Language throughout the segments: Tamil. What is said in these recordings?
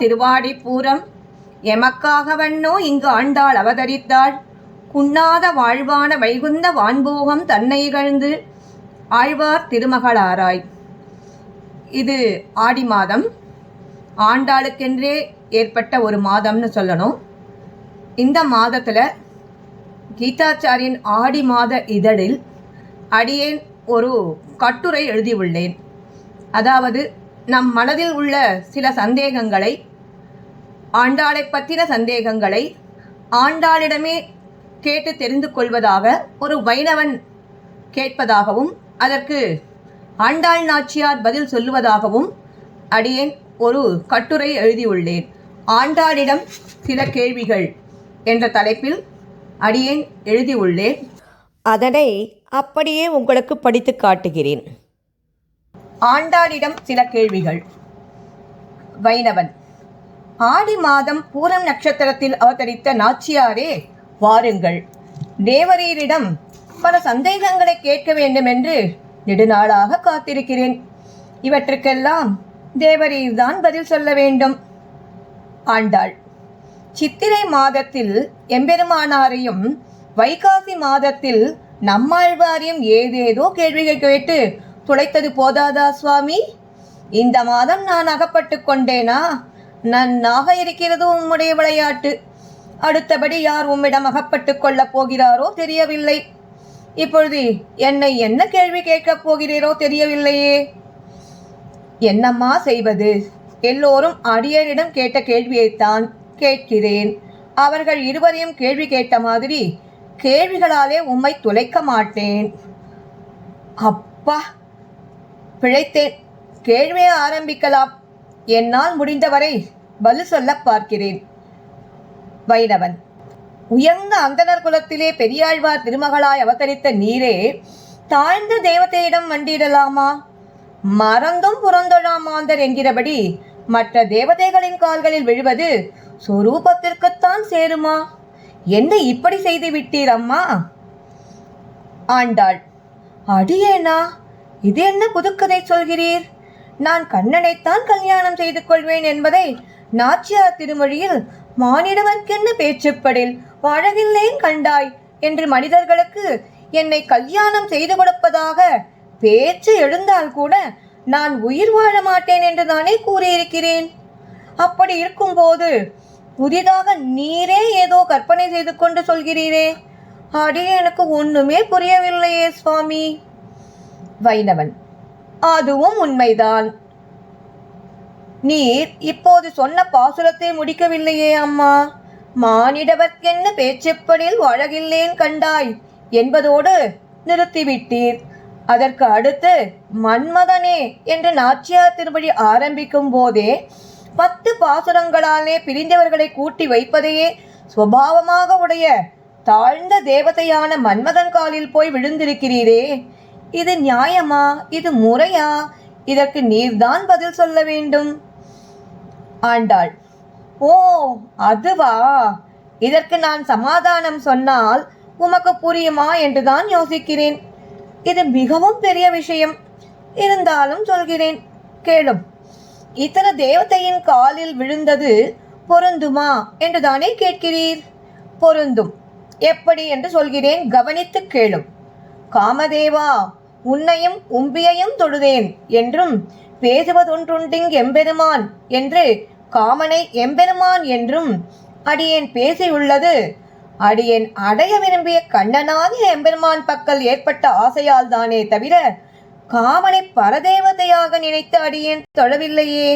திருவாடி பூரம் எமக்காக வண்ணோ இங்கு ஆண்டாள் அவதரித்தாள். குன்னாத வாழ்வான வைகுந்த வான்போகம் தன்னை இகழ்ந்து ஆழ்வார் திருமகளாராய். இது ஆடி மாதம், ஆண்டாளுக்கென்றே ஏற்பட்ட ஒரு மாதம்னு சொல்லணும். இந்த மாதத்தில் கீதாச்சாரியின் ஆடி மாத இதழில் அடியேன் ஒரு கட்டுரை எழுதியுள்ளேன். அதாவது நம் மனதில் உள்ள சில சந்தேகங்களை, ஆண்டாளை பற்றின சந்தேகங்களை ஆண்டாளிடமே கேட்டு தெரிந்து கொள்வதாக ஒரு வைணவன் கேட்பதாகவும் அதற்கு ஆண்டாள் நாச்சியார் பதில் சொல்லுவதாகவும் அடியேன் ஒரு கட்டுரை எழுதியுள்ளேன். ஆண்டாளிடம் சில கேள்விகள் என்ற தலைப்பில் அடியேன் எழுதியுள்ளேன். அதனை அப்படியே உங்களுக்கு படித்து காட்டுகிறேன். ஆண்டாளிடம் சில கேள்விகள். வைணவன்: ஆடி மாதம் பூரம் நட்சத்திரத்தில் அவதரித்த நாச்சியாரே, வாருங்கள். தேவரீரிடம் பல சந்தேகங்களை கேட்க வேண்டுமென்று நெடுநாளாக காத்திருக்கிறேன். இவற்றுக்கெல்லாம் தேவரீர்தான் பதில் சொல்ல வேண்டும். ஆண்டாள்: சித்திரை மாதத்தில் எம்பெருமானாரையும் வைகாசி மாதத்தில் நம்மாழ்வாரையும் ஏதேதோ கேள்விகள் கேட்டு துளைத்தது போதாதா சுவாமி? இந்த மாதம் நான் அகப்பட்டு கொண்டேனா? நன்னாக இருக்கிறது உம்முடைய விளையாட்டு. அடுத்தபடி யார் உம்மிடம் அகப்பட்டு கொள்ளப் போகிறாரோ தெரியவில்லை. இப்பொழுது என்னை என்ன கேள்வி கேட்கப் போகிறீரோ தெரியவில்லையே. என்னம்மா செய்வது? எல்லோரும் அடியேனிடம் கேட்ட கேள்வியைத்தான் கேட்கிறேன். அவர்கள் இருவரையும் கேள்வி கேட்ட மாதிரி கேள்விகளாலே உம்மை துளைக்க மாட்டேன். அப்பா, பிழைத்தேன். கேள்வியை ஆரம்பிக்கலாம். என்னால் முடிந்தவரை பதில் சொல்ல பார்க்கிறேன். வைணவன்: உயர்ந்த அந்தணர் குலத்திலே பெரியாழ்வார் திருமகளாய் அவதரித்த நீரே தாழ்ந்த தேவதையிடம் மண்டியிடலாமா? மறந்தும் புறந்தொழாம் மாந்தர் என்கிறபடி மற்ற தேவதைகளின் கால்களில் விழுவது சொரூபத்திற்குத்தான் சேருமா? என்ன இப்படி செய்து விட்டீர் அம்மா? ஆண்டாள்: அடியேனா? இது என்ன புதுக்கதை சொல்கிறீர்? நான் கண்ணனைத்தான் கல்யாணம் செய்து கொள்வேன் என்பதை நாச்சியார் திருமொழியில் மானிடவர்க்கென்ன பேச்சுப்படில் வாழவில்லேன் கண்டாய் என்று மனிதர்களுக்கு என்னை கல்யாணம் செய்து கொடுப்பதாக பேச்சு எழுந்தால் கூட நான் உயிர் வாழ மாட்டேன் என்று தானே கூறியிருக்கிறேன். அப்படி இருக்கும்போது புதிதாக நீரே ஏதோ கற்பனை செய்து கொண்டு சொல்கிறீரே. எனக்கு ஒண்ணுமே புரியவில்லையே சுவாமி. வைணவன்: அதுவும் உண்மைதான். நீர் இப்போது சொன்ன பாசுரத்தை முடிக்கவில்லையே அம்மா. மானிடவர்க்கென்ன பேச்சுப்படில் வாழகில்லேன் கண்டாய் என்பதோடு நிறுத்திவிட்டீர். அதற்கு அடுத்து மன்மதனே என்று நாச்சியார் திருமொழி ஆரம்பிக்கும் போதே 10 பாசுரங்களாலே பிரிந்தவர்களை கூட்டி வைப்பதையே சுபாவமாக உடைய தாழ்ந்த தேவதையான மன்மதன் காலில் போய் விழுந்திருக்கிறீரே. இது நியாயமா? இது முறையா? இதற்கு நீர்தான் பதில் சொல்ல வேண்டும். ஆண்டாள்: ஓ, அதுவா? இதற்கு நான் சமாதானம் சொன்னால் உமக்கு புரியுமா என்றுதான் யோசிக்கிறேன். இது மிகவும் பெரிய விஷயம். இருந்தாலும் சொல்கிறேன், கேளும். இத்தனை தேவதையின் காலில் விழுந்தது பொருந்துமா என்றுதானே கேட்கிறீர்? பொருந்தும். எப்படி என்று சொல்கிறேன், கவனித்து கேளும். காமதேவா, உன்னையும் உம்பியையும் தொழுதேன் என்றும் பேசுவதொன்றுண்டிங் எம்பெருமான் என்று காமனை எம்பெருமான் என்றும் அடியேன் பேசியுள்ளது அடியேன் அடைய விரும்பிய கண்ணனாகிய எம்பெருமான் பக்கல் ஏற்பட்ட ஆசையால் தானே தவிர காமனை பரதேவதையாக நினைத்து அடியேன் தொழவில்லையே.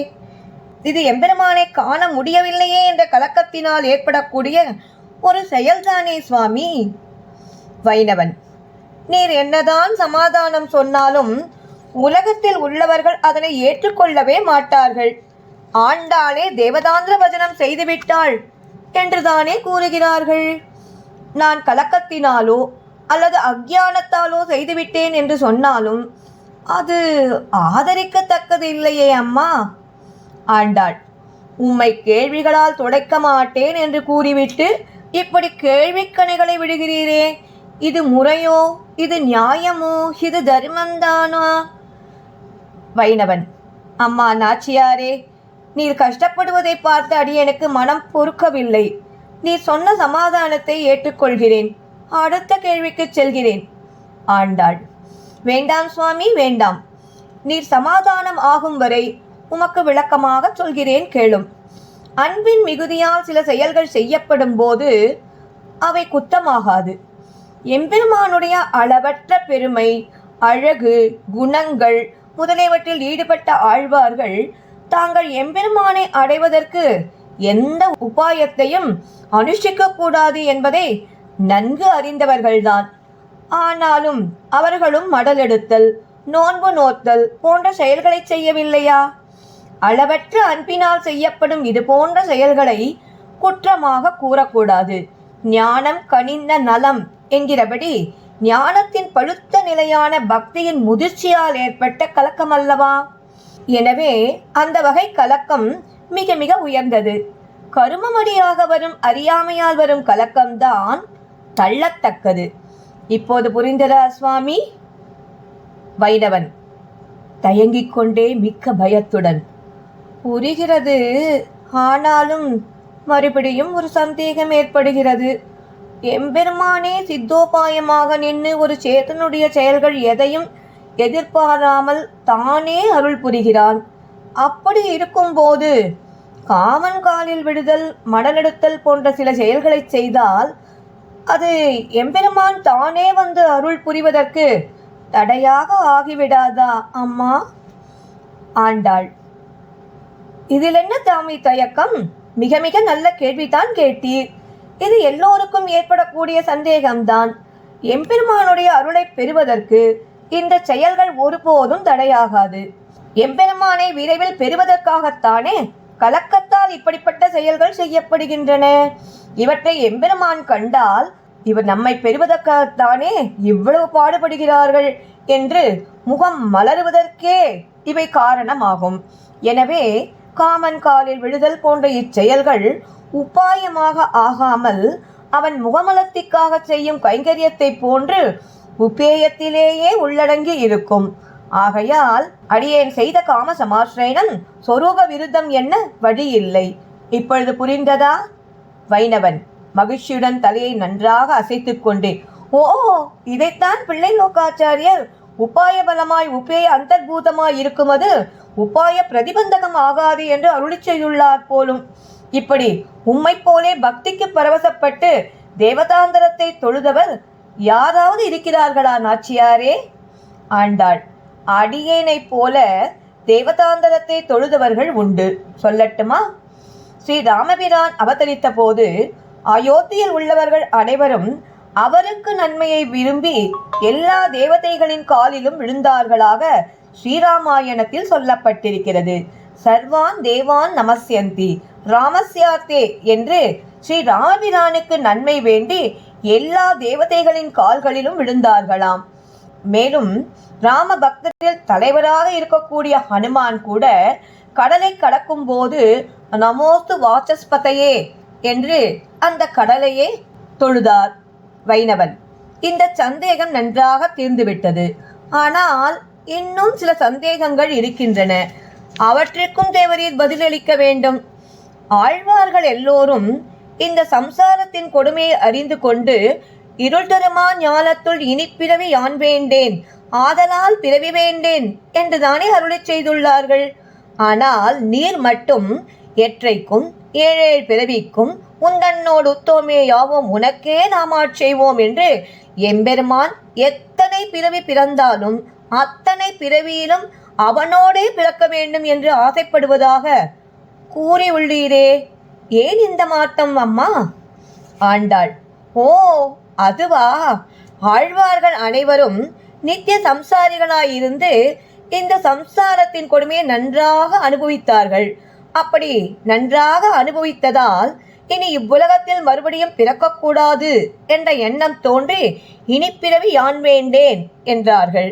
இது எம்பெருமானை காண முடியவில்லையே என்ற கலக்கத்தினால் ஏற்படக்கூடிய ஒரு செயல்தானே சுவாமி. வைணவன்: நீர் என்னதான் சமாதானம் சொன்னாலும் உலகத்தில் உள்ளவர்கள் அதனை ஏற்றுக்கொள்ளவே மாட்டார்கள். ஆண்டாளே தேவதாந்திர வசனம் செய்துவிட்டாள் என்றுதானே கூறுகிறார்கள். நான் கலக்கத்தினாலோ அல்லது அக்ஞானத்தாலோ செய்துவிட்டேன் என்று சொன்னாலும் அது ஆதரிக்கத்தக்கது இல்லையே அம்மா. ஆண்டாள்: உம்மை கேள்விகளால் துடைக்க மாட்டேன் என்று கூறிவிட்டு இப்படி கேள்விக்கணைகளை விடுகிறீரே. இது முறையோ? இது நியாயமோ? இது தர்மந்தானா? வைணவன்: அம்மா நாச்சியாரே, நீர் கஷ்டப்படுவதை பார்த்து அடியேனுக்கு மனம் பொறுக்கவில்லை. நீர் சொன்ன சமாதானத்தை ஏற்றுக்கொள்கிறேன். அடுத்த கேள்விக்கு செல்கிறேன். ஆண்டாள்: வேண்டாம் சுவாமி, வேண்டாம். நீர் சமாதானம் ஆகும் வரை உமக்கு விளக்கமாக சொல்கிறேன், கேளும். அன்பின் மிகுதியால் சில செயல்கள் செய்யப்படும் போது அவை குற்றமாகாது. எம்பெருமானுடைய அளவற்ற பெருமை, அழகு, குணங்கள் முதலியவற்றில் ஈடுபட்ட ஆழ்வார்கள் தாங்கள் எம்பெருமானை அடைவதற்கு எந்த உபாயத்தையும் அனுஷ்டிக்க கூடாது என்பதை நன்கு அறிந்தவர்கள்தான். ஆனாலும் அவர்களும் மடலெடுத்தல், நோன்பு நோத்தல் போன்ற செயல்களை செய்யவில்லையா? அளவற்ற அன்பினால் செய்யப்படும் இது போன்ற செயல்களை குற்றமாக கூறக்கூடாது. ஞானம் கனிந்த நலம் என்கிறபடி ஞானத்தின் பழுத்த நிலையான பக்தியின் முதிர்ச்சியால் ஏற்பட்ட கலக்கம் அல்லவா? எனவே அந்த வகை கலக்கம் மிக மிக உயர்ந்தது. கருமமடியாக வரும் அறியாமையால் வரும் கலக்கம்தான் தள்ளத்தக்கது. இப்போது புரிந்ததா சுவாமி? வைணவன் தயங்கிக் கொண்டே மிக்க பயத்துடன்: புரிகிறது, ஆனாலும் மறுபடியும் ஒரு சந்தேகம் ஏற்படுகிறது. எம்பெருமானே சித்தோபாயமாக நின்று ஒரு சேத்தனுடைய செயல்கள் எதையும் எதிர்பாராமல் தானே அருள் புரிகிறான். அப்படி இருக்கும்போது காமன் காலில் விடுதல், மடலெடுத்தல் போன்ற சில செயல்களை செய்தால் அது எம்பெருமான் தானே வந்து அருள் புரிவதற்கு தடையாக ஆகிவிடாதா அம்மா? ஆண்டாள்: இதில் என்ன தாமி தயக்கம்? மிக மிக நல்ல கேள்விதான் கேட்டீர். இது எல்லோருக்கும் ஏற்படக்கூடிய சந்தேகம்தான். எம்பெருமானுடைய அருளை பெறுவதற்கு இந்த செயல்கள் ஒருபோதும் தடையாகாது. எம்பெருமானை விரைவில் பெறுவதற்காகத்தானே கலக்கத்தால் இப்படிப்பட்ட செயல்கள் செய்யப்படுகின்றன. இவற்றை எம்பெருமான் கண்டால் இவர் நம்மை பெறுவதற்காகத்தானே இவ்வளவு பாடுபடுகிறார்கள் என்று முகம் மலருவதற்கே இவை காரணமாகும். எனவே காமன் காலில் விழுதல் போன்ற இச்செயல்கள் உபாயமாக ஆகாமல் அவன் முகமலத்திற்காக செய்யும் கைங்கரியத்தை போன்று உபேயத்திலேயே உள்ளடங்கி இருக்கும். ஆகையால் அடியேன் செய்த காம சமாஸ்ரயனம் சொரூப விருத்தம் என்ன வழியில்லை. இப்பொழுது புரிந்ததா? வைணவன் மகிழ்ச்சியுடன் தலையை நன்றாக அசைத்து கொண்டே: ஓ, இதைத்தான் பிள்ளை லோகாச்சாரியர் உபாய பலமாய் உபேய அந்தர்பூதமாய் இருக்குமது உபாய பிரதிபந்தகம் ஆகாது என்று அருளி செய்துள்ளார் போலும். இப்படி உம்மை போலே பக்திக்கு பரவசப்பட்டு தேவதாந்தரத்தை தொழுதவர் யாராவது இருக்கிறார்களா நாச்சியாரே? ஆண்டாள்: அடியேனை போல தேவதாந்தரத்தை தொழுதவர்கள் உண்டு. சொல்லட்டுமா? ஸ்ரீ ராமபிரான் அவதரித்த போது அயோத்தியில் உள்ளவர்கள் அனைவரும் அவருக்கு நன்மையை விரும்பி எல்லா தேவதைகளின் காலிலும் விழுந்தார்களாக ஸ்ரீராமாயணத்தில் சொல்லப்பட்டிருக்கிறது. சர்வான் தேவான் நமஸ்யந்தி ராமஸ்யார்த்தே என்று ஸ்ரீ ராமபிரானுக்கு நன்மை வேண்டி எல்லா தேவதைகளின் கால்களிலும் விழுந்தார்களாம். மேலும் ராம பக்தரில் தலைவராக இருக்கக்கூடிய ஹனுமான் கூட கடலை கடக்கும் போது நமோஸ்து வாசஸ்பதையே என்று அந்த கடலையே தொழுதார். வைணவன்: இந்த சந்தேகம் நன்றாக தீர்ந்துவிட்டது. ஆனால் இன்னும் சில சந்தேகங்கள் இருக்கின்றன. அவற்றிற்கும் தேவரீர் பதிலளிக்க வேண்டும். ஆழ்வார்கள் எல்லோரும் இந்த சம்சாரத்தின் கொடுமையை அறிந்து கொண்டு இருள் தருமா ஞாலத்துள் இனிப்பிறவி யான் வேண்டேன், ஆதலால் பிறவி வேண்டேன் என்றுதானே அருளை செய்துள்ளார்கள். ஆனால் நீர் மட்டும் எற்றைக்கும் ஏழேழ் பிறவிக்கும் உந்தன்னோடு உத்தோமே யாவோம் உனக்கே நாமாட் செய்வோம் என்று எம்பெருமான் எத்தனை பிறவி பிறந்தாலும் அத்தனை பிறவியிலும் அவனோடே பிறக்க வேண்டும் என்று ஆசைப்படுவதாக கூறி உள்ளீரே, ஏன் இந்த மாற்றம் அம்மா? ஆண்டாள்: ஓ, அதுவா? ஆழ்வார்கள் அனைவரும் நித்திய சம்சாரிகளாயிருந்து இந்த சம்சாரத்தின் கொடுமையை நன்றாக அனுபவித்தார்கள். அப்படி நன்றாக அனுபவித்ததால் இனி இவ்வுலகத்தில் மறுபடியும் பிறக்கக்கூடாது என்ற எண்ணம் தோன்றி இனிப்பிறவி யான் வேண்டேன் என்றார்கள்.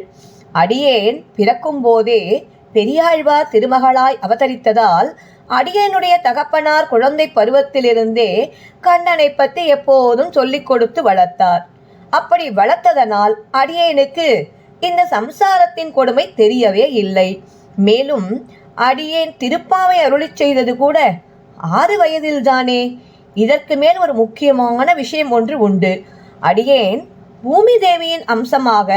அடியேன் பிறக்கும் போதே பெரியாழ்வார் திருமகளாய் அவதரித்ததால் அடியேனுடைய தகப்பனார் குழந்தை பருவத்திலிருந்தே கண்ணனை பற்றி எப்போதும் சொல்லிக் கொடுத்து வளர்த்தார். அப்படி வளர்த்ததனால் அடியேனுக்கு இந்த சம்சாரத்தின் கொடுமை தெரியவே இல்லை. மேலும் அடியேன் திருப்பாவை அருளிச் செய்தது கூட 6 வயதில்தானே. இதற்கு மேல் ஒரு முக்கியமான விஷயம் ஒன்று உண்டு. அடியேன் பூமி தேவியின் அம்சமாக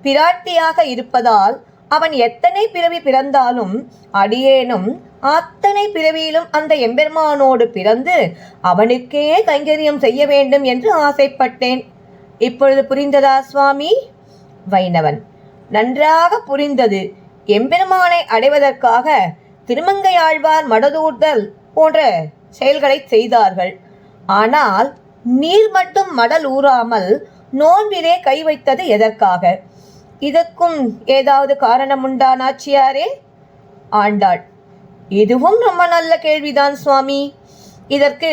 பிராட்டியாக இருப்பதால் அவன் எத்தனை பிறவி பிறந்தாலும் அடியேனும் அத்தனை பிறவியிலும் அந்த எம்பெருமானோடு பிறந்து அவனுக்கே கைங்கரியம் செய்ய வேண்டும் என்று ஆசைப்பட்டேன். இப்பொழுது புரிந்ததா சுவாமி? வைணவன்: நன்றாக புரிந்தது. எம்பெருமானை அடைவதற்காக திருமங்கையாழ்வார் மடதூர்தல் போன்ற செயல்களை செய்தார்கள். ஆனால் நீர் மட்டும் மடல் ஊறாமல் நோன்பிலே கை வைத்தது எதற்காக? இதற்கும் ஏதாவது காரணம் உண்டா நாச்சியாரே? ஆண்டாள்: இதுவும் ரொம்ப நல்ல கேள்விதான் சுவாமி. இதற்கு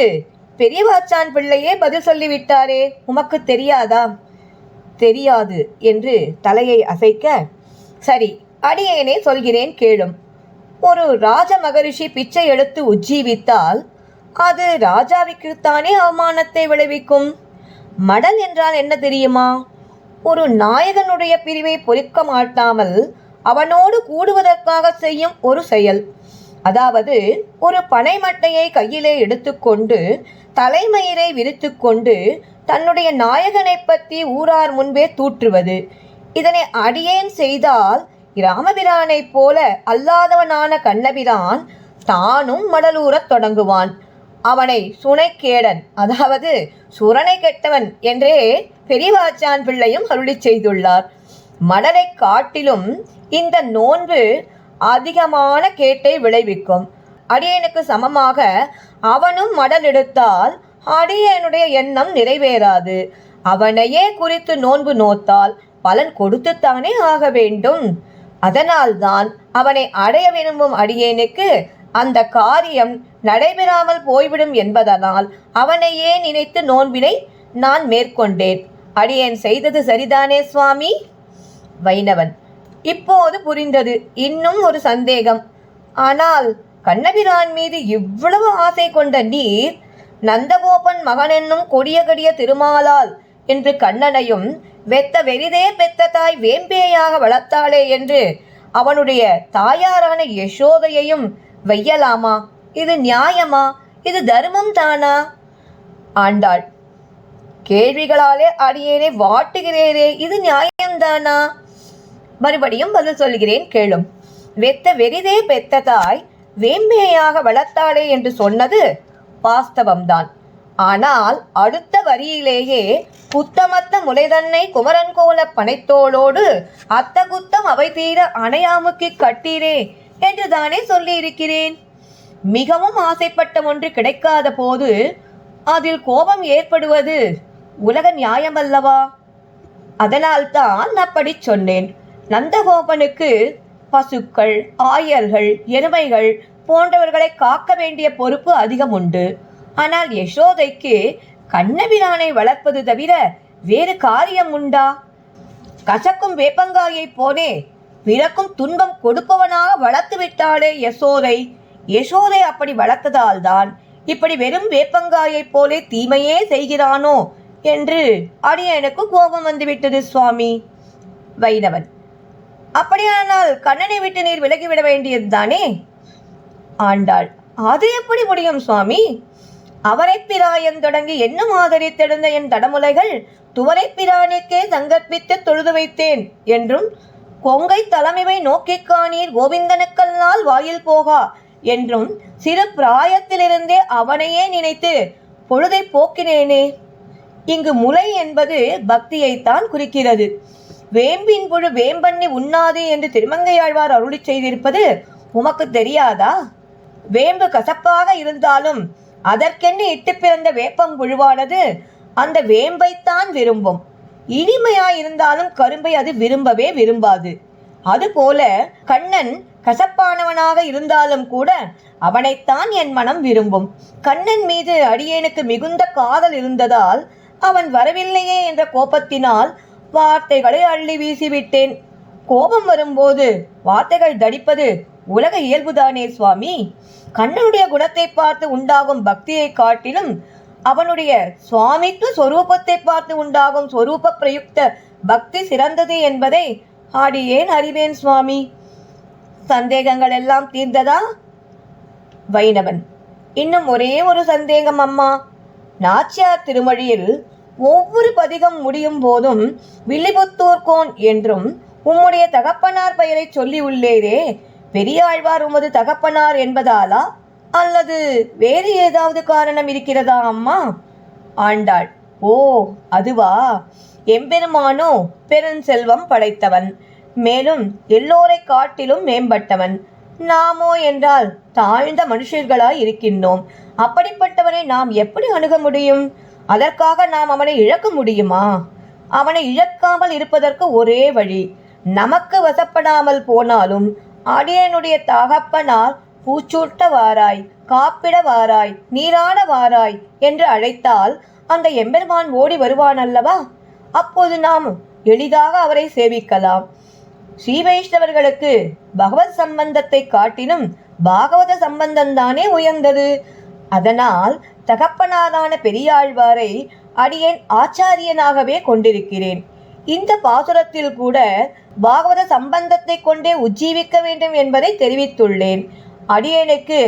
பெரியவாச்சான் பிள்ளையே பதில் சொல்லிவிட்டாரே, உமக்கு தெரியாதா? தெரியாது என்று தலையை அசைக்க, சரி, அடியேனே சொல்கிறேன் கேளும். ஒரு ராஜ மகரிஷி பிச்சை எடுத்து உஜ்ஜீவித்தால் அது ராஜாவிற்குத்தானே அவமானத்தை விளைவிக்கும். மடல் என்றால் என்ன தெரியுமா? ஒரு நாயகனுடைய பிரிவை பொறுக்க மாட்டாமல் அவனோடு கூடுவதற்காக செய்யும் ஒரு செயல். அதாவது ஒரு பனைமட்டையை கையிலே எடுத்துக்கொண்டு தலைமயிரை விரித்து கொண்டு தன்னுடைய நாயகனை பற்றி ஊரார் முன்பே தூற்றுவது. இதனை அடியேன் செய்தால் ராமபிரானைப் போல அல்லாதவனான கண்ணபிரான் தானும் மடலூரத் தொடங்குவான். அவனை சுனைக்கேடன், அதாவது சுரணை கெட்டவன் என்றே பெரியவாச்சான் பிள்ளையும் அருளி செய்துள்ளார். மடலை காட்டிலும் இந்த நோன்பு அதிகமான கேட்டை விளைவிக்கும். அடியேனுக்கு சமமாக அவனும் மடல் எடுத்தால் அடியேனுடைய எண்ணம் நிறைவேறாது. அவனையே குறித்து நோன்பு நோத்தால் பலன் கொடுத்துத்தானே ஆக வேண்டும். அதனால்தான் அவனை அடைய விரும்பும் அடியேனுக்கு அந்த காரியம் நடைபெறாமல் போய்விடும் என்பதனால் அவனையே நினைத்து நோன்பினை நான் மேற்கொண்டேன். அடியேன் செய்தது சரிதானே சுவாமி? வைணவன்: இப்போது புரிந்தது. இன்னும் ஒரு சந்தேகம். ஆனால் கண்ணபிரான் மீது இவ்வளவு ஆசை கொண்ட நீர் நந்தகோபன் மகனென்னும் கொடிய கடிய திருமாலால் என்று கண்ணனையும் வெத்த வெறிதே பெத்த தாய் வேம்பேயாக வளர்த்தாளே என்று அவனுடைய தாயாரான யசோதையையும் வையலாமா? இது நியாயமா? இது தர்மம் தானா? ஆண்டாள்: கேள்விகளாலே அடியேனை வாட்டுகிறேரே, இது நியாயம்தானா? மறுபடியும் பதில் சொல்கிறேன் கேளும். வெத்த வெறிதே பெத்த தாய் வேம்பேயாக வளர்த்தாளே என்று சொன்னது வாஸ்தவம்தான். ஆனால் அடுத்த வரியிலேயே குத்தமத்த முளைதன்னை குமரன் கோல பனைத்தோளோடு அத்த குத்தம் அவை தீர அணையாமுக்கி கட்டீரே என்று தானே சொல்லி இருக்கிறேன். மிகவும் ஆசைப்பட்ட ஒன்று கிடைக்காத போது அதில் கோபம் ஏற்படுவது உலக நியாயமல்லவா? அதனால்தான் அப்படி சொன்னேன். நந்தகோபனுக்கு பசுக்கள், ஆயர்கள், எருமைகள் போன்றவர்களை காக்க வேண்டிய பொறுப்பு அதிகம் உண்டு. ஆனால் யசோதைக்கு கண்ணபிரானை வளர்ப்பது தவிர வேறு காரியம் உண்டா? கசக்கும் வேப்பங்காயை போலே பிறக்கும் துன்பம் கொடுப்பவனாக வளர்த்து விட்டாளே யசோதை. யசோதை அப்படி வளர்த்ததால்தான் இப்படி வெறும் வேப்பங்காயை போலே தீமையே செய்கிறானோ என்று அடியேனுக்கு கோபம் வந்துவிட்டது சுவாமி. வைணவன்: அப்படியானால் கண்ணனை விட்டு நீர் விலகிவிட வேண்டியது தானே? ஆண்டாள்: அது எப்படி முடியும் சுவாமி? அவரைப்பிராயன் தொடங்கி என்னும் ஆதரித்தெழுந்த என் தடமுலைகள் துவரைப்பிரானுக்கே சங்கற்பித்து தொழுது வைத்தேன் என்றும் கொங்கை தலைமைவை நோக்கிக் காணீர் கோவிந்தனுக்கல்லால் வாயில் போகா என்றும் சிறு பிராயத்திலிருந்தே அவனையே நினைத்து பொழுதை போக்கினேனே. இங்கு முலை என்பது பக்தியைத்தான் குறிக்கிறது. வேம்பின் புழு வேம்பண்ணி உண்ணாதே என்று திருமங்கையாழ்வார் அருளி செய்திருப்பது உமக்கு தெரியாதா? வேம்பு கசப்பாக இருந்தாலும் அதற்கென்று இட்டு பிறந்த வேப்பம் புழுவானது அந்த வேம்பைத்தான் விரும்பும். இனிமையாயிருந்தாலும் கரும்பை அது விரும்பவே விரும்பாது. அதுபோல கண்ணன் கசப்பானவனாக இருந்தாலும் கூட அவனைத்தான் என் மனம் விரும்பும். கண்ணன் மீது அடியேனுக்கு மிகுந்த காதல் இருந்ததால் அவன் வரவில்லையே என்ற கோபத்தினால் வார்த்தைகளை அள்ளி வீசிவிட்டேன். கோபம் வரும்போது வார்த்தைகள் தடிப்பது உலக இயல்புதானே சுவாமி. கண்ணனுடைய குணத்தை பார்த்து உண்டாகும் பக்தியை காட்டிலும் அவனுடைய சுவாமித்துவ சொரூபத்தை பார்த்து உண்டாகும் சொரூப பிரயுக்த பக்தி சிறந்தது என்பதை அடியேன் அறிவேன் சுவாமி. சந்தேகங்கள் எல்லாம் தீர்ந்ததா? வைணவன்: இன்னும் ஒரே ஒரு சந்தேகம் அம்மா. நாச்சியார் திருமொழியில் ஒவ்வொரு பதிகம் முடியும் போதும் வில்லிபுத்தூர்கோன் என்றும் உம்முடைய தகப்பனார் பெயரை சொல்லி உள்ளேரே, பெரியாழ்வார் உமது தகப்பனார் என்பதாலா அல்லது வேறு ஏதாவது காரணம் இருக்கிறதா அம்மா? ஆண்டாள்: ஓ, அதுவா? எம்பெருமானோ பெருஞ்செல்வம் படைத்தவன், மேலும் எல்லோரை காட்டிலும் மேம்பட்டவன். நாமோ என்றால் தாழ்ந்த மனுஷர்களாய் இருக்கின்றோம். அப்படிப்பட்டவனை நாம் எப்படி அணுக முடியும்? அதற்காக நாம் அவனை இழக்க முடியுமா? அவனை இழக்காமல் இருப்பதற்கு ஒரே வழி, நமக்கு வசப்படாமல் போனாலும் அடியனுடைய தகப்பனார் பூச்சூட்ட வாராய், காப்பிட வாராய், நீராட வாராய் என்று அழைத்தால் அந்த எம்பெருமான் ஓடி வருவான் அல்லவா? அப்போது நாம் எளிதாக அவரை சேவிக்கலாம். ஸ்ரீ வைஷ்ணவர்களுக்கு பகவத் சம்பந்தத்தை காட்டிலும் பாகவத சம்பந்தம்தானே உயர்ந்தது. அதனால் தகப்பனாரான பெரியாழ்வாரை அடியேன் ஆச்சாரியனாகவே கொண்டிருக்கிறேன். இந்த பாசுரத்தில் கூட பாகவத சம்பந்தத்தை கொண்டே உஜ்ஜீவிக்க வேண்டும் என்பதை தெரிவித்துள்ளேன். அடியேனுக்கு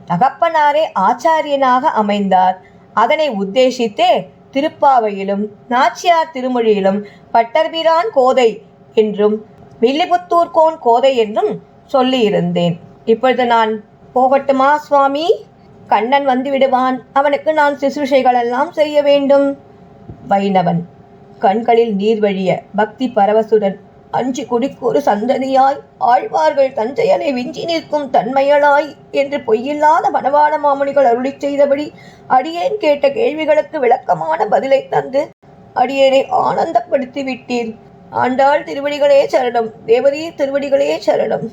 தகப்பனாரே ஆச்சாரியனாக அமைந்தார். அதனை உத்தேசித்தே திருப்பாவையிலும் நாச்சியார் திருமொழியிலும் பட்டர்பிரான் கோதை என்றும் வில்லிபுத்தூர்கோன் கோதை என்றும் சொல்லியிருந்தேன். இப்பொழுது நான் போகட்டுமா சுவாமி? கண்ணன் வந்து விடுவான். அவனுக்கு நான் சிசுஷைகள் எல்லாம் செய்ய வேண்டும். வைணவன் கண்களில் நீர் வழிய பக்தி பரவசுடன் அஞ்சு குடிக்கொரு சந்ததியாய் ஆழ்வார்கள் தஞ்சையனை விஞ்சி நிற்கும் தன்மையலாய் என்று பொய்யில்லாத வனவாள மாமுனிகள் அருளி செய்தபடி அடியேன் கேட்ட கேள்விகளுக்கு விளக்கமான பதிலை தந்து அடியேனை ஆனந்தப்படுத்தி விட்டீர். ஆண்டாள் திருவடிகளே சரணம். தேவரீர் திருவடிகளே சரணம்.